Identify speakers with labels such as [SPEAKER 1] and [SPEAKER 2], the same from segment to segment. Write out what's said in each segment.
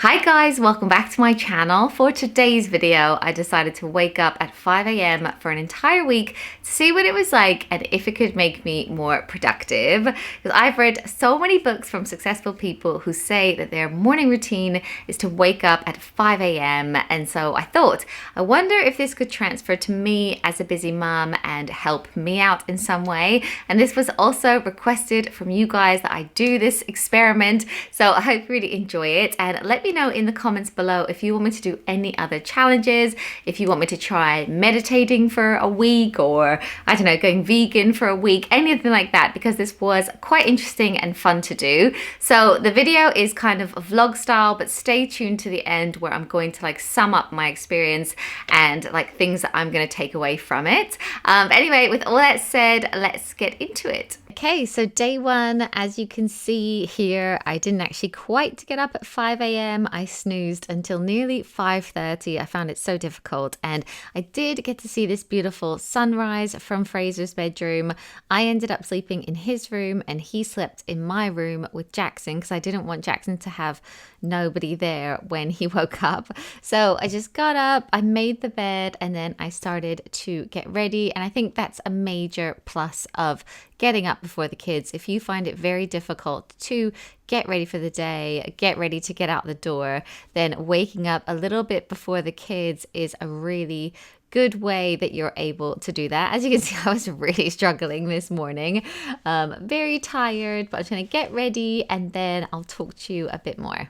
[SPEAKER 1] Hi guys, welcome back to my channel. For today's video, I decided to wake up at 5 a.m. for an entire week to see what it was like and if it could make me more productive. Because I've read so many books from successful people who say that their morning routine is to wake up at 5 a.m. And so I thought, I wonder if this could transfer to me as a busy mom and help me out in some way. And this was also requested from you guys that I do this experiment. So I hope you really enjoy it, and let me know in the comments below if you want me to do any other challenges, if you want me to try meditating for a week, or I don't know, going vegan for a week, anything like that, because this was quite interesting and fun to do. So the video is kind of a vlog style, but stay tuned to the end where I'm going to like sum up my experience and like things that I'm going to take away from it. Anyway, with all that said, let's get into it. Okay, so day one, as you can see here, I didn't actually quite get up at 5 a.m. I snoozed until nearly 5:30. I found it so difficult, and I did get to see this beautiful sunrise from Fraser's bedroom. I ended up sleeping in his room and he slept in my room with Jackson because I didn't want Jackson to have nobody there when he woke up. So I just got up, I made the bed, and then I started to get ready. And I think that's a major plus of getting up before the kids. If you find it very difficult to get ready for the day, get ready to get out the door, then waking up a little bit before the kids is a really good way that you're able to do that. As you can see, I was really struggling this morning, very tired, but I'm going to get ready and then I'll talk to you a bit more.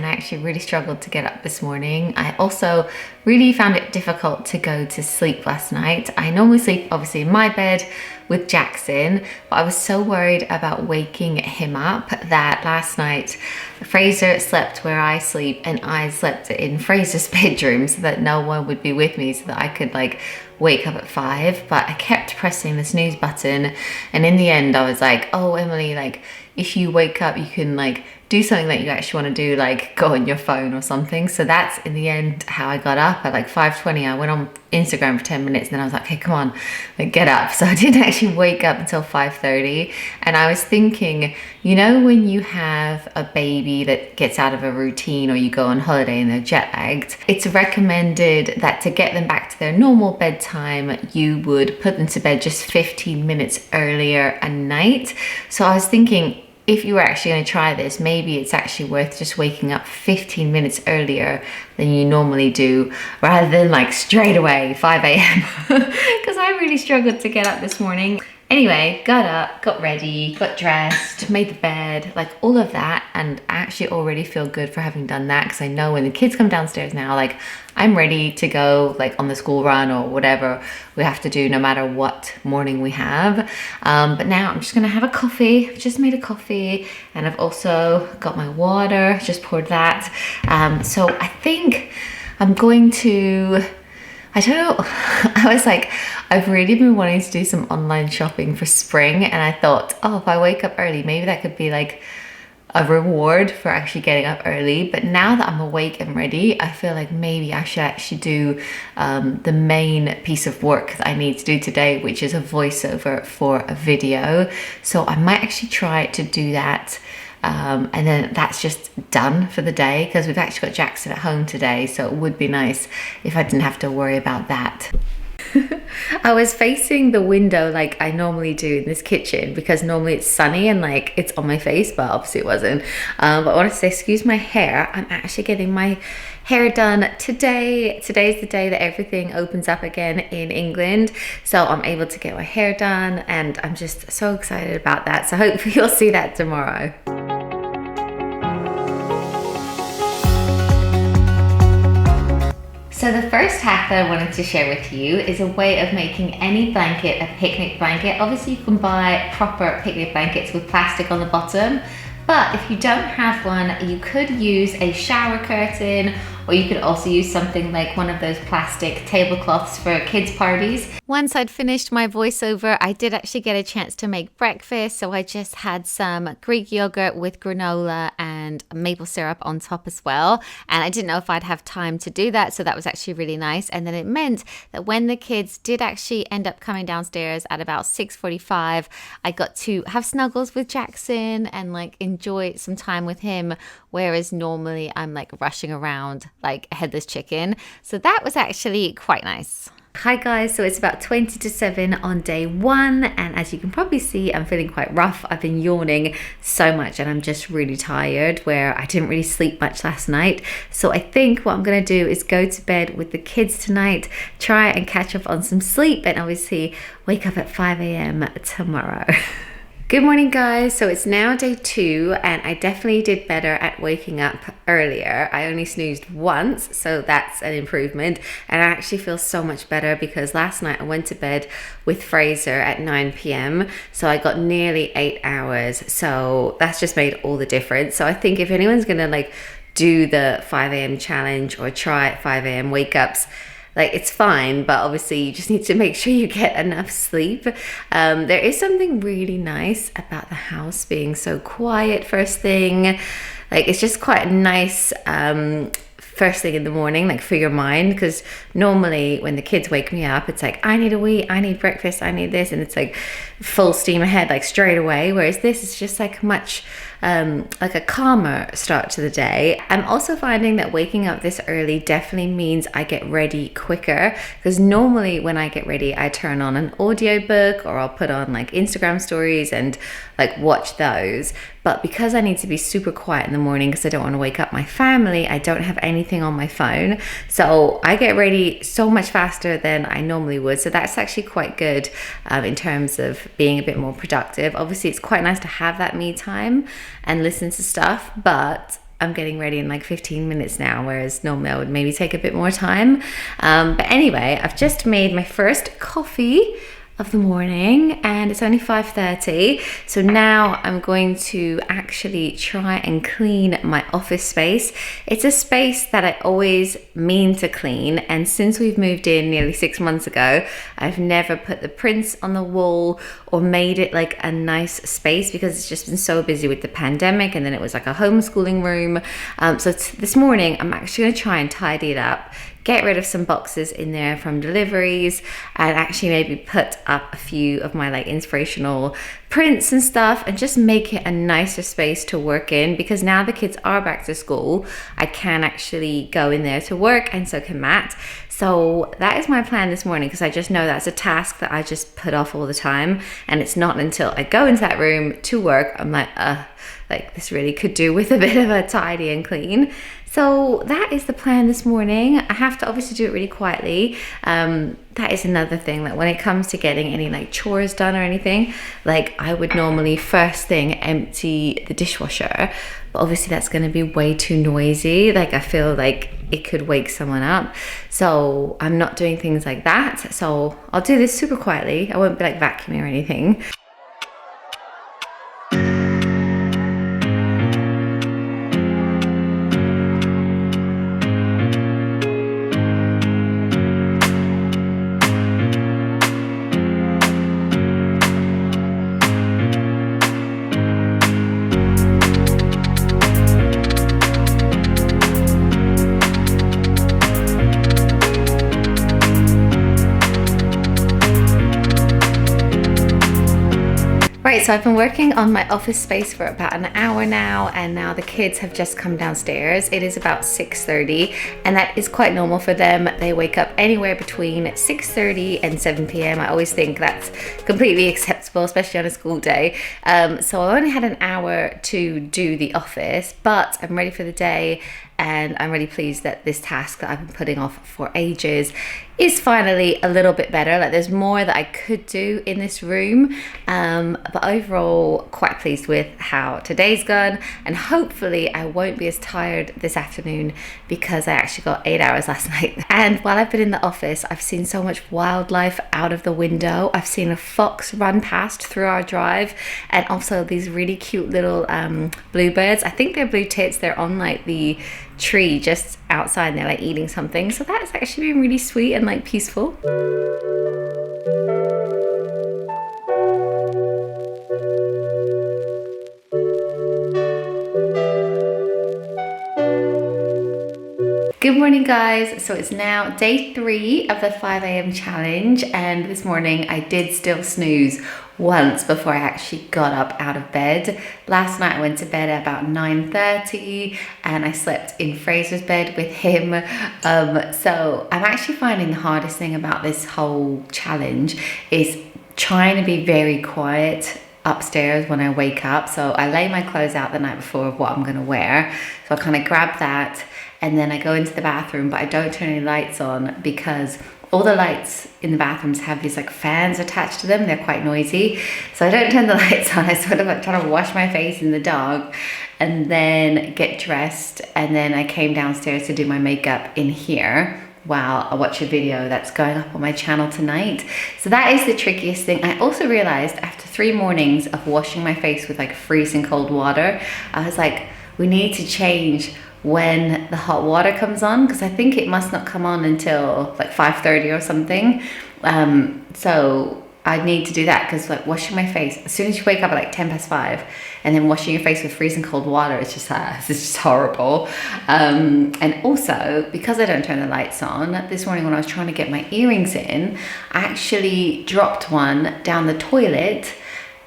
[SPEAKER 1] I actually really struggled to get up this morning. I also really found it difficult to go to sleep last night. I normally sleep obviously in my bed with Jackson, but I was so worried about waking him up that last night Fraser slept where I sleep and I slept in Fraser's bedroom so that no one would be with me, so that I could like wake up at 5. But I kept pressing the snooze button, and in the end I was like, oh Emily, like if you wake up you can like do something that you actually want to do, like go on your phone or something. So that's in the end how I got up at like 5:20. I went on Instagram for 10 minutes and then I was like, okay, come on, like get up. So I didn't actually wake up until 5:30. And I was thinking, you know, when you have a baby that gets out of a routine or you go on holiday and they're jet lagged, it's recommended that to get them back to their normal bedtime, you would put them to bed just 15 minutes earlier a night. So I was thinking, if you were actually going to try this, maybe it's actually worth just waking up 15 minutes earlier than you normally do, rather than like straight away 5 a.m. because I really struggled to get up this morning. Anyway, got up, got ready, got dressed, made the bed, like all of that, and I actually already feel good for having done that, because I know when the kids come downstairs now, like I'm ready to go like on the school run or whatever we have to do, no matter what morning we have. But now I'm just gonna have a coffee. I've just made a coffee, and I've also got my water, just poured that. So I think I'm going to, I don't know, I was like, I've really been wanting to do some online shopping for spring, and I thought, oh, if I wake up early, maybe that could be like a reward for actually getting up early. But now that I'm awake and ready, I feel like maybe I should actually do the main piece of work that I need to do today, which is a voiceover for a video. So I might actually try to do that. And then that's just done for the day, because we've actually got Jackson at home today, so it would be nice if I didn't have to worry about that. I was facing the window like I normally do in this kitchen, because normally it's sunny and like it's on my face, but obviously it wasn't. But I want to say, excuse my hair, I'm actually getting my hair done today. Today's the day that everything opens up again in England, so I'm able to get my hair done, and I'm just so excited about that. So hopefully you'll see that tomorrow. So the first hack that I wanted to share with you is a way of making any blanket a picnic blanket. Obviously you can buy proper picnic blankets with plastic on the bottom, but if you don't have one, you could use a shower curtain or you could also use something like one of those plastic tablecloths for kids' parties. Once I'd finished my voiceover, I did actually get a chance to make breakfast, so I just had some Greek yogurt with granola and maple syrup on top as well, and I didn't know if I'd have time to do that, so that was actually really nice. And then it meant that when the kids did actually end up coming downstairs at about 6:45, I got to have snuggles with Jackson and like enjoy some time with him, whereas normally I'm like rushing around like a headless chicken. So that was actually quite nice. Hi guys, so it's about 20 to 7 on day 1, and as you can probably see, I'm feeling quite rough. I've been yawning so much and I'm just really tired, where I didn't really sleep much last night. So I think what I'm gonna do is go to bed with the kids tonight, try and catch up on some sleep, and obviously wake up at 5 a.m. tomorrow. Good morning guys, so it's now day 2 and I definitely did better at waking up earlier. I only snoozed once, so that's an improvement, and I actually feel so much better because last night I went to bed with Fraser at 9 p.m. so I got nearly 8 hours, so that's just made all the difference. So I think if anyone's gonna like do the 5 a.m. challenge or try at 5 a.m. wake ups, like it's fine, but obviously you just need to make sure you get enough sleep. There is something really nice about the house being so quiet first thing. Like it's just quite nice first thing in the morning, like for your mind, because normally when the kids wake me up, it's like I need a wee, I need breakfast, I need this, and it's like full steam ahead like straight away, whereas this is just like much like a calmer start to the day. I'm also finding that waking up this early definitely means I get ready quicker, because normally when I get ready I turn on an audiobook or I'll put on like Instagram stories and like watch those, but because I need to be super quiet in the morning because I don't want to wake up my family, I don't have anything on my phone, so I get ready so much faster than I normally would. So that's actually quite good in terms of being a bit more productive. Obviously it's quite nice to have that me time and listen to stuff, but I'm getting ready in like 15 minutes now, whereas normally I would maybe take a bit more time. But anyway, I've just made my first coffee of the morning and it's only 5:30, so now I'm going to actually try and clean my office space. It's a space that I always mean to clean, and since we've moved in nearly 6 months ago, I've never put the prints on the wall or made it like a nice space because it's just been so busy with the pandemic, and then it was like a homeschooling room. So this morning I'm actually going to try and tidy it up, get rid of some boxes in there from deliveries, and actually maybe put up a few of my like inspirational prints and stuff, and just make it a nicer space to work in, because now the kids are back to school, I can actually go in there to work, and so can Matt. So that is my plan this morning, because I just know that's a task that I just put off all the time, and it's not until I go into that room to work I'm like this really could do with a bit of a tidy and clean. So that is the plan this morning. I have to obviously do it really quietly. That is another thing, that when it comes to getting any like chores done or anything, like I would normally first thing empty the dishwasher, but obviously that's going to be way too noisy. Like I feel like it could wake someone up, so I'm not doing things like that. So I'll do this super quietly. I won't be like vacuuming or anything. Right, so I've been working on my office space for about an hour now, and now the kids have just come downstairs. It is about 6:30, and that is quite normal for them. They wake up anywhere between 6:30 and 7 p.m. I always think that's completely acceptable, especially on a school day. So I only had an hour to do the office, but I'm ready for the day, and I'm really pleased that this task that I've been putting off for ages is finally a little bit better. Like there's more that I could do in this room, but overall quite pleased with how today's gone, and hopefully I won't be as tired this afternoon because I actually got 8 hours last night. And while I've been in the office, I've seen so much wildlife out of the window. I've seen a fox run past through our drive, and also these really cute little bluebirds. I think they're blue tits. They're on like the tree just outside and they're like eating something. So that's actually been really sweet and like peaceful. Good morning guys, so it's now day 3 of the 5 a.m. challenge, and this morning I did still snooze once before I actually got up out of bed. Last night I went to bed at about 9:30 and I slept in Fraser's bed with him. So I'm actually finding the hardest thing about this whole challenge is trying to be very quiet upstairs when I wake up. So I lay my clothes out the night before of what I'm gonna wear. So I kind of grab that and then I go into the bathroom, but I don't turn any lights on because all the lights in the bathrooms have these like fans attached to them. They're quite noisy. So I don't turn the lights on. I sort of like try to wash my face in the dark and then get dressed. And then I came downstairs to do my makeup in here while I watch a video that's going up on my channel tonight. So that is the trickiest thing. I also realized after 3 mornings of washing my face with like freezing cold water, I was like, we need to change when the hot water comes on, because I think it must not come on until like 5:30 or something. So I need to do that, because like washing my face, as soon as you wake up at like 5:10 and then washing your face with freezing cold water, it's just horrible. And also, because I don't turn the lights on, this morning when I was trying to get my earrings in, I actually dropped one down the toilet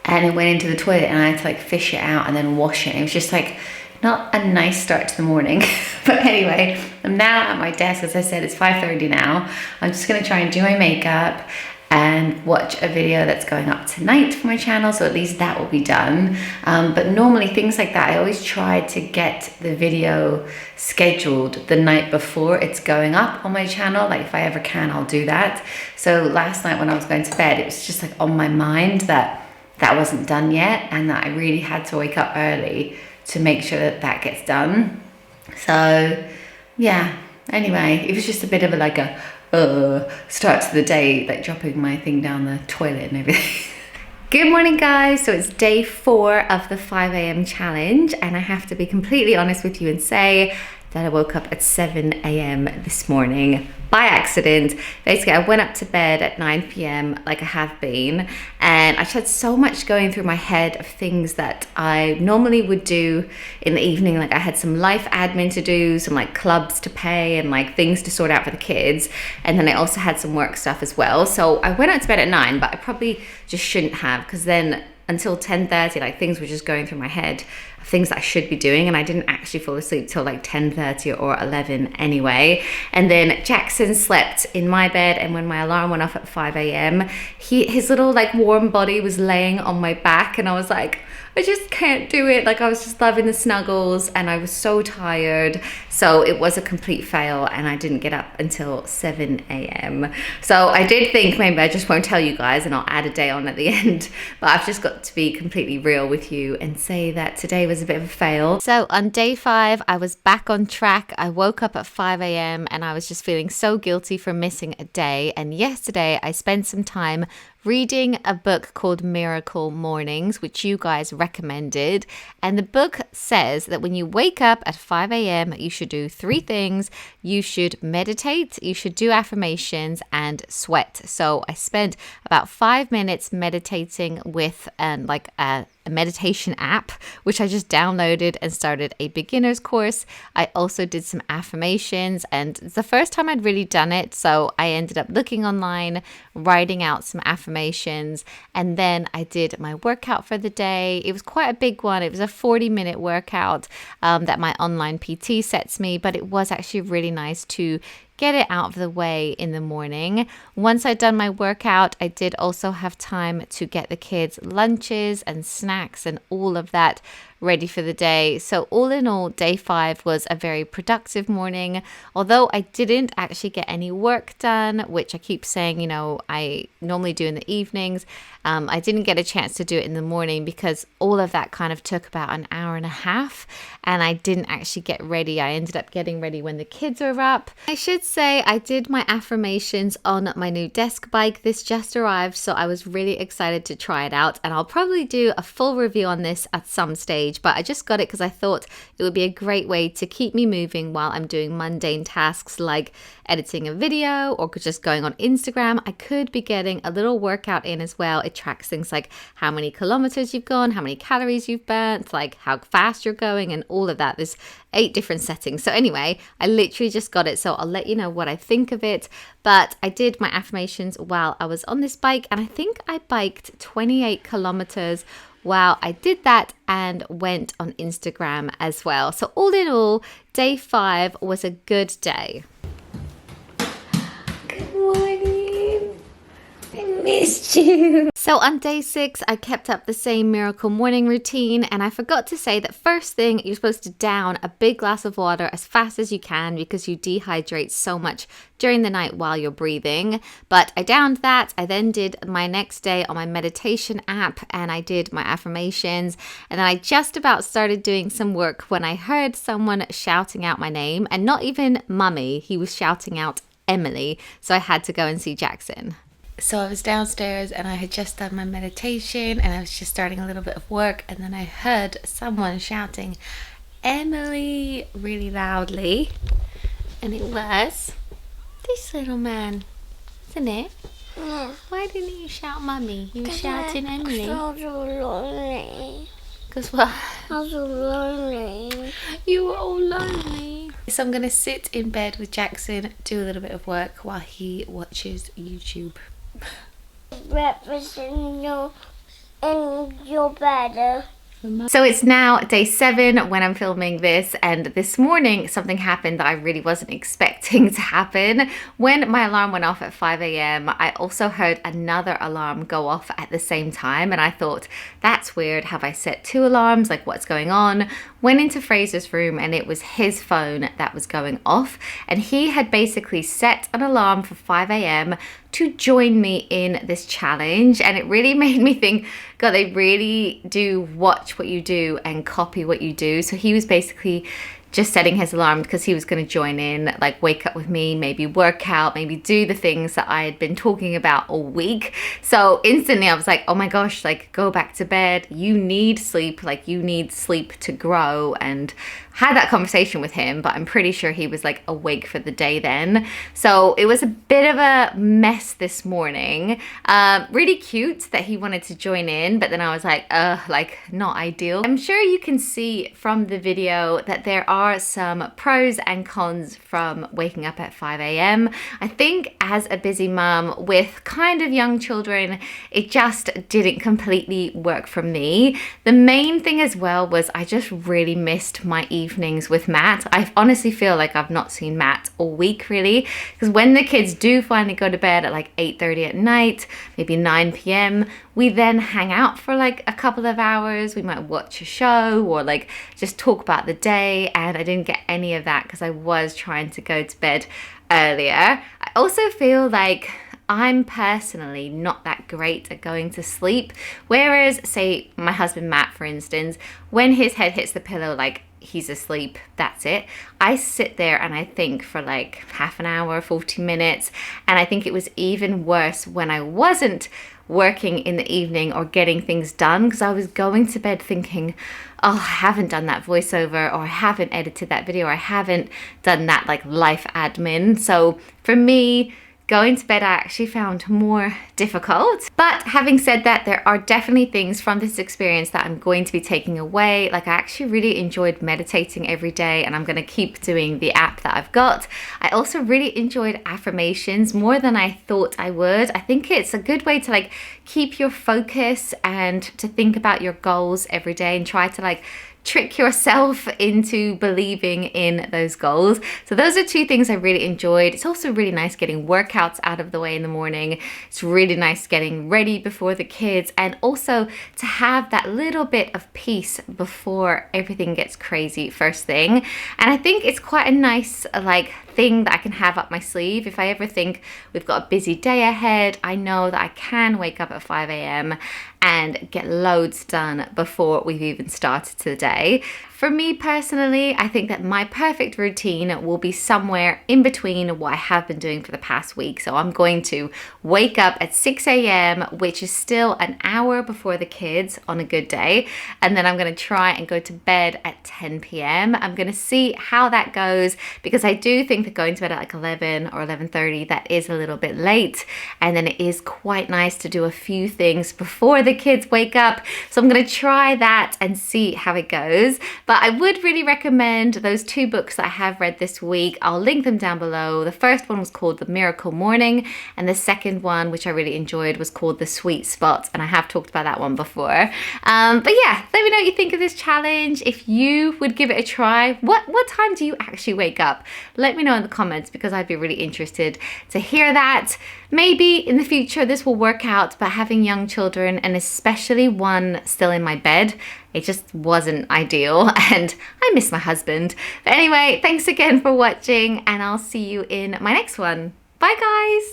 [SPEAKER 1] and it went into the toilet and I had to like fish it out and then wash it. It was just like not a nice start to the morning. But anyway, I'm now at my desk. As I said, it's 5:30 now. I'm just gonna try and do my makeup and watch a video that's going up tonight for my channel, so at least that will be done. But normally things like that, I always try to get the video scheduled the night before it's going up on my channel. Like if I ever can, I'll do that. So last night when I was going to bed, it was just like on my mind that that wasn't done yet and that I really had to wake up early to make sure that that gets done. So yeah, anyway, it was just a bit of a like a start to the day, like dropping my thing down the toilet and everything. Good morning guys, so it's day 4 of the 5 a.m. challenge, and I have to be completely honest with you and say that I woke up at 7 a.m. this morning by accident. Basically, I went up to bed at 9 p.m. like I have been, and I just had so much going through my head of things that I normally would do in the evening. Like I had some life admin to do, some like clubs to pay and like things to sort out for the kids. And then I also had some work stuff as well. So I went out to bed at 9, but I probably just shouldn't have, because then until 10:30, like things were just going through my head, things that I should be doing, and I didn't actually fall asleep till like 10:30 or 11 anyway. And then Jackson slept in my bed, and when my alarm went off at 5 a.m, his little like warm body was laying on my back, and I was like, I just can't do it. Like I was just loving the snuggles and I was so tired. So it was a complete fail and I didn't get up until 7 a.m. So I did think maybe I just won't tell you guys and I'll add a day on at the end. But I've just got to be completely real with you and say that today was a bit of a fail. So on day 5, I was back on track. I woke up at 5 a.m. and I was just feeling so guilty for missing a day. And yesterday I spent some time reading a book called Miracle Mornings, which you guys recommended. And the book says that when you wake up at 5 a.m, you should do 3 things. You should meditate, you should do affirmations, and sweat. So I spent about 5 minutes meditating with like a meditation app, which I just downloaded and started a beginner's course. I also did some affirmations, and it's the first time I'd really done it. So I ended up looking online, writing out some affirmations, and then I did my workout for the day. It was quite a big one. It was a 40-minute workout that my online PT sets me, but it was actually really nice to get it out of the way in the morning. Once I'd done my workout, I did also have time to get the kids lunches and snacks and all of that ready for the day. So all in all, day 5 was a very productive morning. Although I didn't actually get any work done, which I keep saying, you know, I normally do in the evenings. I didn't get a chance to do it in the morning because all of that kind of took about an hour and a half, and I didn't actually get ready. I ended up getting ready when the kids were up. I should say I did my affirmations on my new desk bike. This just arrived, so I was really excited to try it out, and I'll probably do a full review on this at some stage stage, but I just got it because I thought it would be a great way to keep me moving while I'm doing mundane tasks like editing a video or just going on Instagram. I could be getting a little workout in as well. It tracks things like how many kilometers you've gone, how many calories you've burnt, like how fast you're going, and all of that. There's 8 different settings. So anyway, I literally just got it, so I'll let you know what I think of it. But I did my affirmations while I was on this bike, and I think I biked 28 kilometers while I did that and went on Instagram as well. So all in all, day 5 was a good day. Good morning. I missed you. So on day 6, I kept up the same miracle morning routine, and I forgot to say that first thing, you're supposed to down a big glass of water as fast as you can because you dehydrate so much during the night while you're breathing. But I downed that. I then did my next day on my meditation app, and I did my affirmations, and then I just about started doing some work when I heard someone shouting out my name, and not even Mummy, he was shouting out Emily, so I had to go and see Jackson. So I was downstairs and I had just done my meditation and I was just starting a little bit of work, and then I heard someone shouting Emily really loudly, and it was this little man, isn't it?
[SPEAKER 2] Yeah.
[SPEAKER 1] Why didn't you shout Mummy? You were shouting Emily.
[SPEAKER 2] I was so lonely.
[SPEAKER 1] Because what?
[SPEAKER 2] I was so lonely.
[SPEAKER 1] You were all lonely. So I'm going to sit in bed with Jackson, do a little bit of work while he watches YouTube.
[SPEAKER 2] Breakfast in your bed.
[SPEAKER 1] So it's now day 7 when I'm filming this, and this morning something happened that I really wasn't expecting to happen. When my alarm went off at 5 a.m, I also heard another alarm go off at the same time, and I thought, that's weird, have I set 2 alarms, like what's going on? Went into Fraser's room and it was his phone that was going off, and he had basically set an alarm for 5 a.m. to join me in this challenge, and it really made me think, God, they really do watch what you do and copy what you do. So he was basically just setting his alarm because he was going to join in, like wake up with me, maybe work out, maybe do the things that I had been talking about all week. So instantly I was like, oh my gosh, like go back to bed. You need sleep, like you need sleep to grow, and had that conversation with him, but I'm pretty sure he was like awake for the day then. So it was a bit of a mess this morning. Really cute that he wanted to join in, but then I was like not ideal. I'm sure you can see from the video that there are some pros and cons from waking up at 5 a.m. I think as a busy mum with kind of young children, it just didn't completely work for me. The main thing as well was I just really missed my evenings with Matt. I honestly feel like I've not seen Matt all week really, because when the kids do finally go to bed at like 8:30 at night, maybe 9 p.m, we then hang out for like a couple of hours. We might watch a show or like just talk about the day, and I didn't get any of that because I was trying to go to bed earlier. I also feel like I'm personally not that great at going to sleep, whereas say my husband Matt, for instance, when his head hits the pillow, like he's asleep, that's it. I sit there and I think for like half an hour, 40 minutes, and I think it was even worse when I wasn't working in the evening or getting things done, because I was going to bed thinking, oh, I haven't done that voiceover, or I haven't edited that video, or I haven't done that like life admin. So for me, going to bed I actually found more difficult. But having said that, there are definitely things from this experience that I'm going to be taking away. Like I actually really enjoyed meditating every day, and I'm going to keep doing the app that I've got. I also really enjoyed affirmations more than I thought I would. I think it's a good way to like keep your focus and to think about your goals every day and try to like trick yourself into believing in those goals. So those are 2 things I really enjoyed. It's also really nice getting workouts out of the way in the morning. It's really nice getting ready before the kids, and also to have that little bit of peace before everything gets crazy first thing. And I think it's quite a nice like thing that I can have up my sleeve. If I ever think we've got a busy day ahead, I know that I can wake up at 5 a.m. and get loads done before we've even started the day. For me personally, I think that my perfect routine will be somewhere in between what I have been doing for the past week. So I'm going to wake up at 6 a.m., which is still an hour before the kids on a good day. And then I'm going to try and go to bed at 10 p.m. I'm going to see how that goes, because I do think that going to bed at like 11 or 11:30, that is a little bit late. And then it is quite nice to do a few things before the kids wake up. So I'm going to try that and see how it goes. But I would really recommend those 2 books that I have read this week. I'll link them down below. The first one was called The Miracle Morning, and the second one, which I really enjoyed, was called The Sweet Spot, and I have talked about that one before. But yeah, let me know what you think of this challenge. If you would give it a try, what time do you actually wake up? Let me know in the comments, because I'd be really interested to hear that. Maybe in the future this will work out, but having young children, and especially one still in my bed, it just wasn't ideal, and I miss my husband. But anyway, thanks again for watching, and I'll see you in my next one. Bye guys!